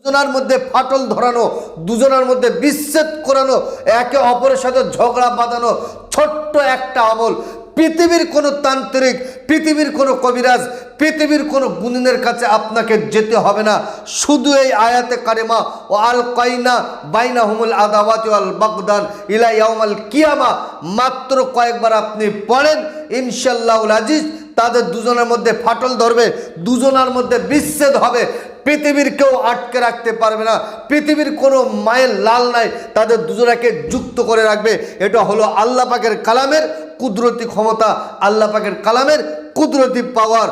দুজনের মধ্যে ফাটল ধরানো, দুজনের মধ্যে বিচ্ছেদ করানো, একে অপরের সাথে ঝগড়া বাঁধানো ছোট্ট একটা আমল। পৃথিবীর কোনো তান্ত্রিক, পৃথিবীর কোনো কবিরাজ, পৃথিবীর কোনো গুণিনের কাছে আপনাকে যেতে হবে না। শুধু এই আয়াতে কারিমা ও আল কাইনা বাইনাহুমুল আদাওয়াতি ওয়াল বাগদান ইলা ইয়াউমাল কিয়ামা মাত্র কয়েকবার আপনি পড়েন, ইনশাআল্লাহুল আজিজ তাদের দুজনের মধ্যে ফাটল ধরবে, দুজনের মধ্যে বিচ্ছেদ হবে। পৃথিবীর কেউ আটকে রাখতে পারবে না, পৃথিবীর কোনো মায়ের লাল নাই, তাদের দুজনকে যুক্ত করে রাখবে। এটা হলো আল্লাহ পাকের কালামের কুদরতি ক্ষমতা, আল্লাহ পাকের কালামের কুদরতি পাওয়ার।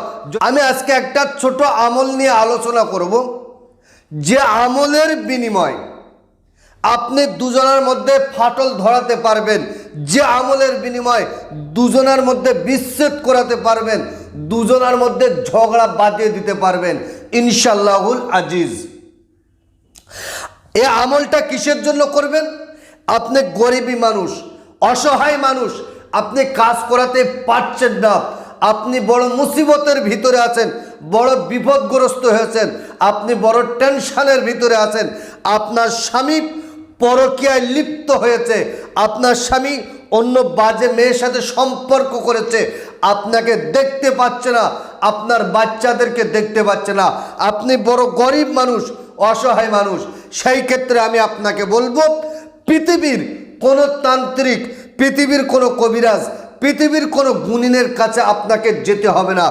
আমি আজকে একটা ছোট আমল নিয়ে আলোচনা করব, যে আমলের বিনিময় আপনি দুজনের মধ্যে ফাটল ধরাতে পারবেন, যে আমলের বিনিময় দুজনের মধ্যে বিচ্ছেদ করাতে পারবেন, দুজনের মধ্যে ঝগড়া বাঁধিয়ে দিতে পারবেন ইনশাআল্লাহুল আজিজ। এই আমলটা কিসের জন্য করবেন? আপনি গরিবী মানুষ, অসহায় মানুষ, আপনি কাজ করাতে পারছেন না, আপনি বড় মুসিবতের ভিতরে আছেন, বড় বিপদগ্রস্ত হয়েছেন, আপনি বড় টেনশনের ভিতরে আছেন, আপনার স্বামী পরকীয়ায় লিপ্ত হয়েছে, আপনার স্বামী অন্য বাজে মেয়ের সাথে সম্পর্ক করেছে, আপনাকে দেখতে পাচ্ছে না, আপনার বাচ্চাদেরকে দেখতে পাচ্ছে না, আপনি বড় গরিব মানুষ, অসহায় মানুষ। সেই ক্ষেত্রে আমি আপনাকে বলবো, পৃথিবীর কোনো তান্ত্রিক, পৃথিবীর কোনো কবিরাজ, পৃথিবীর কোনো গুণিনের কাছে আপনাকে যেতে হবে না।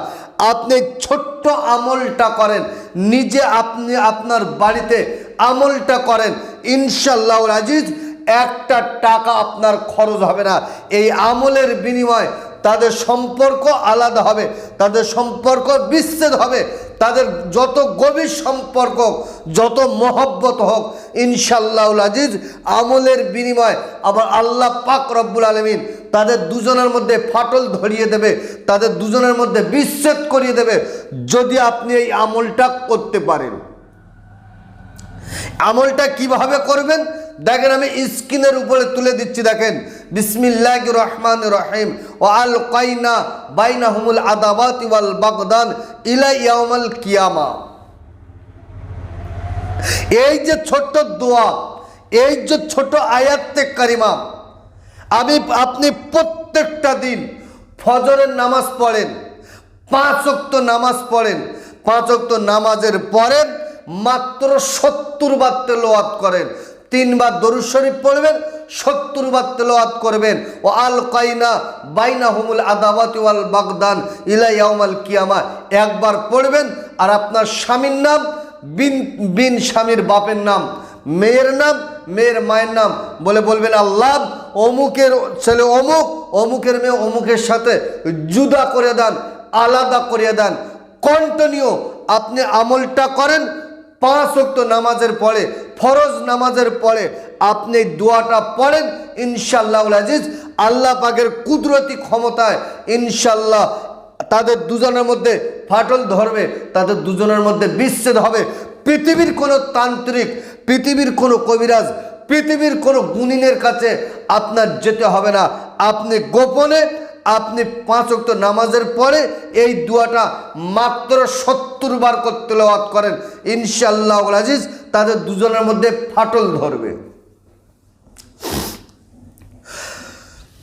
আপনি ছোট্ট আমলটা করেন, নিজে আপনি আপনার বাড়িতে আমলটা করেন, ইনশাআল্লাহুল আজিজ একটা টাকা আপনার খরচ হবে না। এই আমলের বিনিময় তাদের সম্পর্ক আলাদা হবে, তাদের সম্পর্ক বিচ্ছেদ হবে, তাদের যত গভীর সম্পর্ক, যত মহব্বত হোক, ইনশাআল্লাহুল আজিজ আমলের বিনিময় আবার আল্লাহ পাক রব্বুল আলামিন তাদের দুজনের মধ্যে ফাটল ধরিয়ে দেবে, তাদের দুজনের মধ্যে বিচ্ছেদ করিয়ে দেবে, যদি আপনি এই আমলটা করতে পারেন। আমলটা কিভাবে করবেন দেখেন, আমি স্ক্রিনের উপরে তুলে দিচ্ছি, দেখেন। বিসমিল্লাহির রহমানির রহিম ওয়া আল কাইনা বাইনাহুমুল আদাওয়াতি ওয়াল বাগদান ইলা ইয়াউমাল কিয়ামা। এই যে ছোট্ট দোয়া, এই যে ছোট আয়াতে কারিমা, আপনি প্রত্যেকটা দিন ফজরের নামাজ পড়েন, 5 ওয়াক্ত নামাজ পড়েন, 5 ওয়াক্ত নামাজের পরে মাত্র 70 বার তেলাওয়াত করেন, 3 বার দরুদ শরীফ পড়বেন, 70 বার তেলাওয়াত করবেন। ও আল কাইনা বাইনাহুমুল আদাওয়াতি ওয়াল বাগদান ইলা ইয়াউমাল কিয়ামা একবার পড়বেন। আর আপনার স্বামীর নাম বিন স্বামীর বাপের নাম, মেয়ের নাম মেয়ের মায়ের নাম বলে বলবেন, আল্লাহ অমুকের ছেলে অমুক, অমুকের মেয়ে অমুকের সাথে জুদা করে দেন, আলাদা করিয়ে দেন। কন্টিনিউ আপনি আমলটা করেন, 5 ওয়াক্ত নামাজের পরে, ফরজ নামাজের পরে আপনি দোয়াটা পড়েন, ইনশাআল্লাহুল আজিজ আল্লাহ পাকের কুদরতি ক্ষমতায় ইনশাআল্লাহ তাদের দুজনের মধ্যে ফাটল ধরবে, তাদের দুজনের মধ্যে বিচ্ছেদ হবে। পৃথিবীর কোনো তান্ত্রিক, পৃথিবীর কোনো কবিরাজ, পৃথিবীর কোনো গুণিনের কাছে আপনার যেতে হবে না। আপনি গোপনে আপনি 5 ওয়াক্ত নামাজের পরে এই দোয়াটা মাত্র 70 বার করতে তেলাওয়াত করেন, ইনশাআল্লাহুল আজিজ তাদের দুজনের মধ্যে ফাটল ধরবে।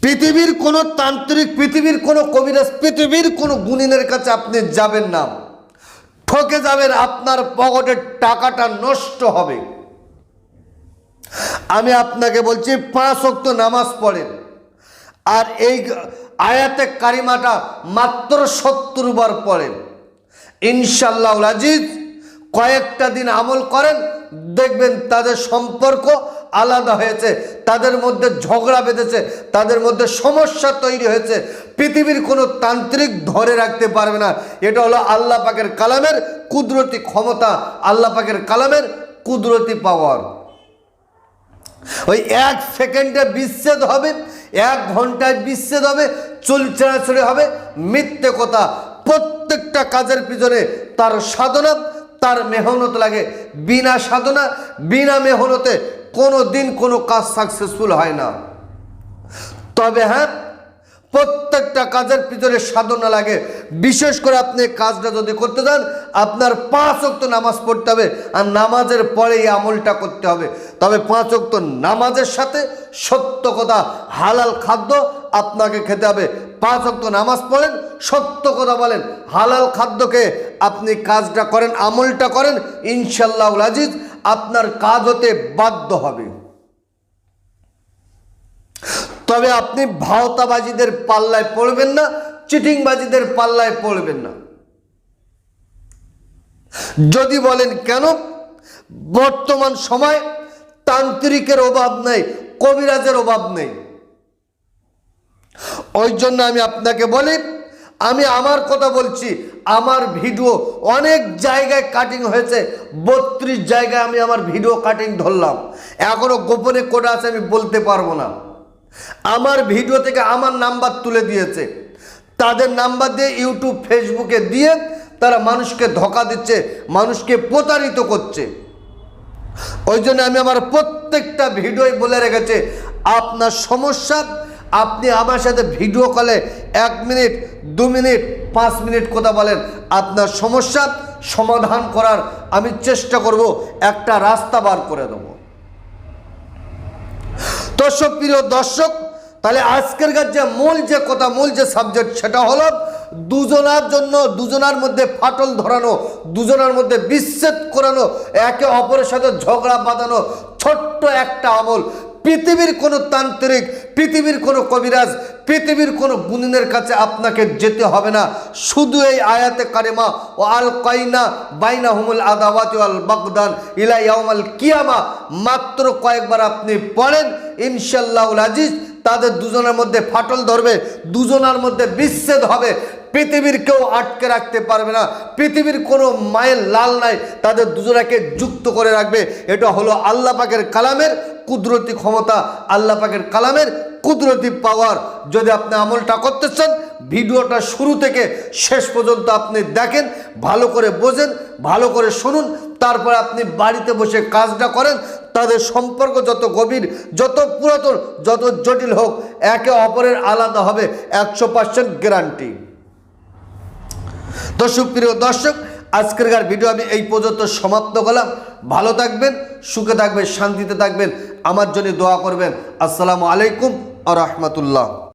পৃথিবীর কোনো তান্ত্রিক, পৃথিবীর কোনো কবিরাজ, পৃথিবীর কোনো গুণিনের কাছে আপনি যাবেন না, ঠকে যাবেন, আপনার পকেটের টাকাটা নষ্ট হবে। আমি আপনাকে বলছি 5 ওয়াক্ত নামাজ পড়েন, আর এই আয়াতে কারিমাটা মাত্র 70 বার পড়েন, ইনশাআল্লাহুল আজিজ কয়েকটা দিন আমল করেন, দেখবেন তাদের সম্পর্ক আলাদা হয়েছে, তাদের মধ্যে ঝগড়া বেঁধেছে, তাদের মধ্যে সমস্যা তৈরি হয়েছে। পৃথিবীর কোনো তান্ত্রিক ধরে রাখতে পারবে না। এটা হলো আল্লাহ পাকের কালামের কুদরতি ক্ষমতা, আল্লাহ পাকের কালামের কুদরতি পাওয়ার। ওই 1 সেকেন্ডে বিচ্ছেদ হবে, 1 ঘন্টায় বিচ্ছেদ হবে, চুলচেরাচুরি হবে, মিথ্যে কথা। প্রত্যেকটা কাজের পিছনে তার সাধনা, তার মেহনত লাগে। বিনা সাধনা, বিনা মেহনতে কোনো দিন কোনো কাজ সাকসেসফুল হয় না। তবে হ্যাঁ, প্রত্যেকটা কাজের পিছনে সাধনা লাগে। বিশেষ করে আপনি কাজটা যদি করতে চান, আপনার 5 ওয়াক্ত নামাজ পড়তে হবে, আর নামাজের পরে এই আমলটা করতে হবে। তবে 5 ওয়াক্ত নামাজের সাথে সত্য কথা, হালাল খাদ্য আপনাকে খেতে হবে। 5 ওয়াক্ত নামাজ পড়েন, সত্য কথা বলেন, হালাল খাদ্যকে আপনি কাজটা করেন, আমলটা করেন, ইনশাআল্লাহুল আজিজ আপনার কাজ হতে বাধ্য হবে। তবে আপনি ভাওতাবাজিদের পাল্লায় পড়বেন না, চিটিংবাজিদের পাল্লায় পড়বেন না। যদি বলেন কেন, বর্তমান সময় তান্ত্রিকের অভাব নেই, কবিরাজের অভাব নেই। ওই জন্য আমি আপনাকে বলি, আমি আমার কথা বলছি, আমার ভিডিও অনেক জায়গায় কাটিং হয়েছে, 32 জায়গায় আমি আমার ভিডিও কাটিং ধরলাম। এখনো গোপনে কোড আছে, আমি বলতে পারবো না। আমার ভিডিও থেকে আমার নাম্বার তুলে দিয়েছে, তাদের নাম্বার দিয়ে ইউটিউব ফেসবুকে দিয়ে তারা মানুষকে ধোঁকা দিচ্ছে, মানুষকে প্রতারিত করছে। ওই জন্য আমি আমার প্রত্যেকটা ভিডিওই বলে রেখেছি, আপনার সমস্যা আপনি আমার সাথে ভিডিও কলে 1 মিনিট 2 মিনিট 5 মিনিট কথা বলেন, আপনার সমস্যা সমাধান করার আমি চেষ্টা করব, একটা রাস্তা বার করে দেব। তো প্রিয় দর্শক, তাহলে আজকের যে মূল যে কথা, মূল যে সাবজেক্ট, সেটা হলো দুজনার জন্য, দুজনার মধ্যে ফাটল ধরানো, দুজনার মধ্যে বিচ্ছেদ করানো, একে অপরের সাথে ঝগড়া বাঁধানো, ছোট্ট একটা আমল। পৃথিবীর কোনো তান্ত্রিক, পৃথিবীর কোনো কবিরাজ, পৃথিবীর কোনো গুণিনের কাছে আপনাকে যেতে হবে না। শুধু এই আয়াতে কারিমা, ও আল কাইনা বাইনাহুমুল আদাওয়াতি ওয়াল বাগদান ইলা ইয়াউমাল কিয়ামা, মাত্র কয়েকবার আপনি পড়েন, ইনশাআল্লাহুল আজিজ তাদের দুজনের মধ্যে ফাটল ধরবে, দুজনের মধ্যে বিচ্ছেদ হবে। পৃথিবীর কেউ আটকে রাখতে পারবে না, পৃথিবীর কোনো মায়ের লাল নাই, তাদের দুজনাকে যুক্ত করে রাখবে। এটা হলো আল্লাহ পাকের কালামের কুদরতি ক্ষমতা, আল্লাহ পাকের কালামের কুদরতি পাওয়ার। যদি আপনি আমলটা করতে চান, ভিডিওটা শুরু থেকে শেষ পর্যন্ত আপনি দেখেন, ভালো করে বোঝেন, ভালো করে শুনুন, তারপর আপনি বাড়িতে বসে কাজটা করেন। তাদের সম্পর্ক যত গভীর, যত পুরাতন, যত জটিল হোক, একে অপরের আলাদা হবে, 100% গ্যারান্টি। তো সুপ্রিয় দর্শক, আজকের ভিডিও আমি এই পর্যন্ত সমাপ্ত করলাম। ভালো থাকবেন, সুখে থাকবেন, শান্তিতে থাকবেন, আমার জন্য দোয়া করবেন। আসসালামু আলাইকুম ওয়া রাহমাতুল্লাহ।